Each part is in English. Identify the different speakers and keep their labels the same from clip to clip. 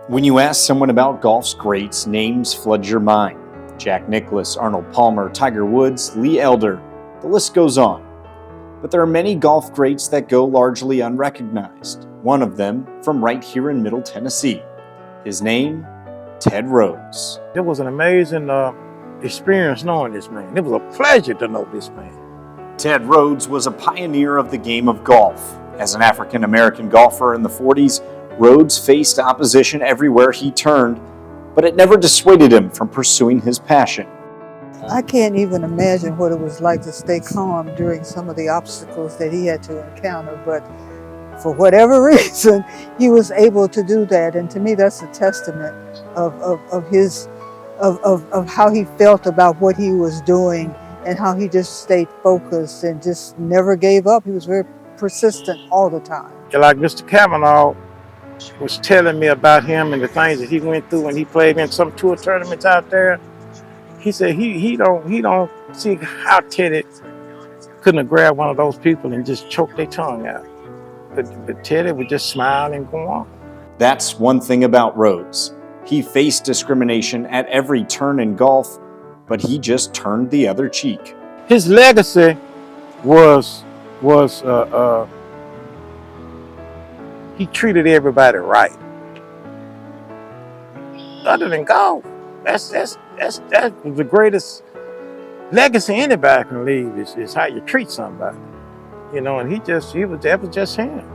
Speaker 1: When you ask someone about golf's greats, names flood your mind. Jack Nicklaus, Arnold Palmer, Tiger Woods, Lee Elder, the list goes on. But there are many golf greats that go largely unrecognized. One of them from right here in Middle Tennessee. His name, Ted Rhodes.
Speaker 2: It was an amazing experience knowing this man. It was a pleasure to know this man.
Speaker 1: Ted Rhodes was a pioneer of the game of golf. As an African-American golfer in the 40s, Rhodes faced opposition everywhere he turned, but it never dissuaded him from pursuing his passion.
Speaker 3: I can't even imagine what it was like to stay calm during some of the obstacles that he had to encounter, but for whatever reason, he was able to do that. And to me, that's a testament of how he felt about what he was doing and how he just stayed focused and just never gave up. He was very persistent all the time.
Speaker 2: Like Mr. Kavanaugh was telling me about him and the things that he went through when he played in some tour tournaments out there. He said he don't see how Teddy couldn't have grabbed one of those people and just choked their tongue out. But Teddy would just smile and go on.
Speaker 1: That's one thing about Rhodes. He faced discrimination at every turn in golf, but he just turned the other cheek.
Speaker 2: His legacy was he treated everybody right. Other than golf, that's the greatest legacy anybody can leave is how you treat somebody. You know, and that was just him.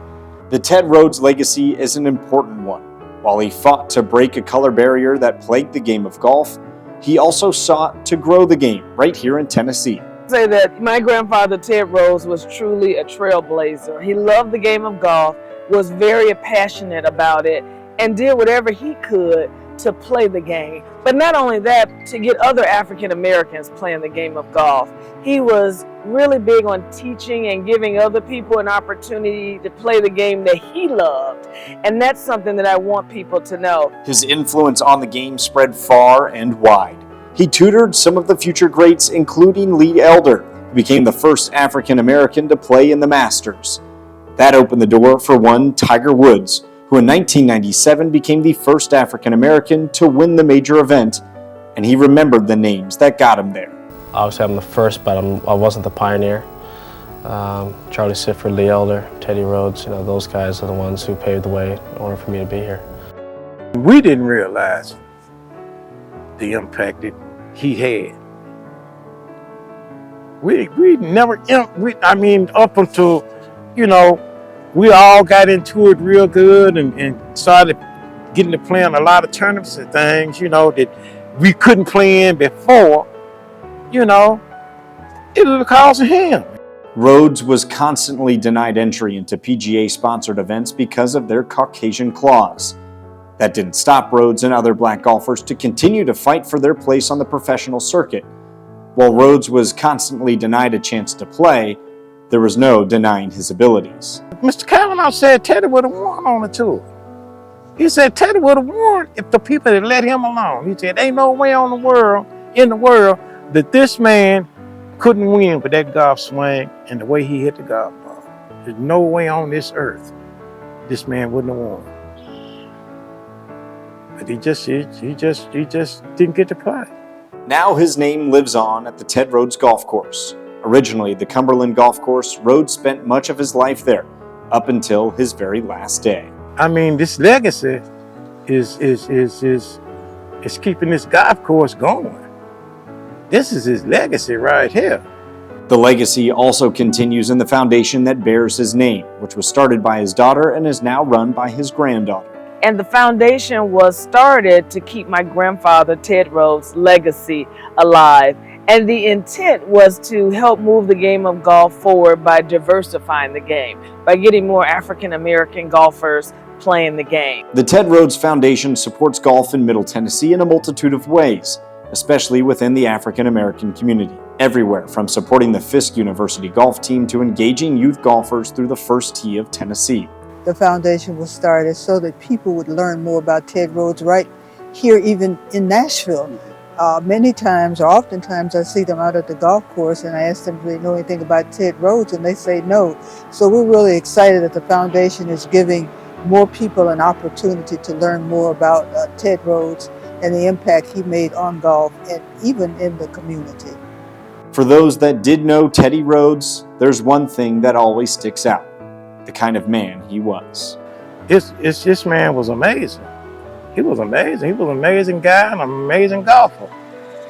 Speaker 1: The Ted Rhodes legacy is an important one. While he fought to break a color barrier that plagued the game of golf, he also sought to grow the game right here in Tennessee.
Speaker 4: Say that my grandfather Ted Rhodes was truly a trailblazer. He loved the game of golf, was very passionate about it, and did whatever he could to play the game. But not only that, to get other African Americans playing the game of golf. He was really big on teaching and giving other people an opportunity to play the game that he loved. And that's something that I want people to know.
Speaker 1: His influence on the game spread far and wide. He tutored some of the future greats, including Lee Elder, who became the first African American to play in the Masters. That opened the door for one Tiger Woods, who in 1997 became the first African American to win the major event, and he remembered the names that got him there.
Speaker 5: Obviously I'm the first, but I wasn't the pioneer. Charlie Sifford, Lee Elder, Teddy Rhodes, those guys are the ones who paved the way in order for me to be here.
Speaker 2: We didn't realize the impact that he had. We never, up until, we all got into it real good and started getting to play in a lot of tournaments and things, that we couldn't play in before, it was because of him.
Speaker 1: Rhodes was constantly denied entry into PGA-sponsored events because of their Caucasian clause. That didn't stop Rhodes and other black golfers to continue to fight for their place on the professional circuit. While Rhodes was constantly denied a chance to play, there was no denying his abilities.
Speaker 2: Mr. Kavanaugh said Teddy would have won on the tour. He said Teddy would have won if the people had let him alone. He said, ain't no way in the world that this man couldn't win with that golf swing and the way he hit the golf ball. There's no way on this earth this man wouldn't have won. But he just didn't get to play.
Speaker 1: Now his name lives on at the Ted Rhodes Golf Course. Originally the Cumberland Golf Course, Rhodes spent much of his life there, up until his very last day.
Speaker 2: This legacy is keeping this golf course going. This is his legacy right here.
Speaker 1: The legacy also continues in the foundation that bears his name, which was started by his daughter and is now run by his granddaughter.
Speaker 4: And the foundation was started to keep my grandfather Ted Rhodes' legacy alive. And the intent was to help move the game of golf forward by diversifying the game, by getting more African American golfers playing the game.
Speaker 1: The Ted Rhodes Foundation supports golf in Middle Tennessee in a multitude of ways, especially within the African American community. Everywhere from supporting the Fisk University golf team to engaging youth golfers through the First Tee of Tennessee.
Speaker 3: The foundation was started so that people would learn more about Ted Rhodes right here, even in Nashville. Oftentimes I see them out at the golf course and I ask them if they know anything about Ted Rhodes, and they say no. So we're really excited that the foundation is giving more people an opportunity to learn more about Ted Rhodes and the impact he made on golf and even in the community.
Speaker 1: For those that did know Teddy Rhodes, there's one thing that always sticks out: the kind of man he was.
Speaker 2: This man was amazing. He was amazing. He was an amazing guy and an amazing golfer.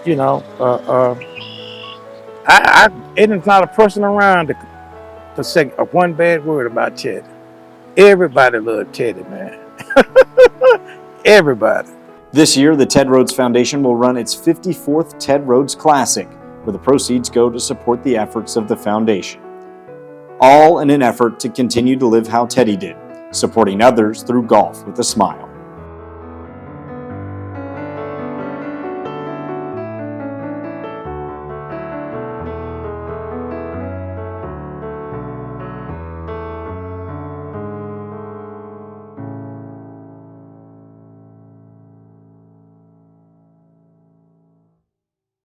Speaker 2: You know, it's not a person around to say one bad word about Teddy. Everybody loved Teddy, man. Everybody.
Speaker 1: This year, the Ted Rhodes Foundation will run its 54th Ted Rhodes Classic, where the proceeds go to support the efforts of the foundation. All in an effort to continue to live how Teddy did, supporting others through golf with a smile.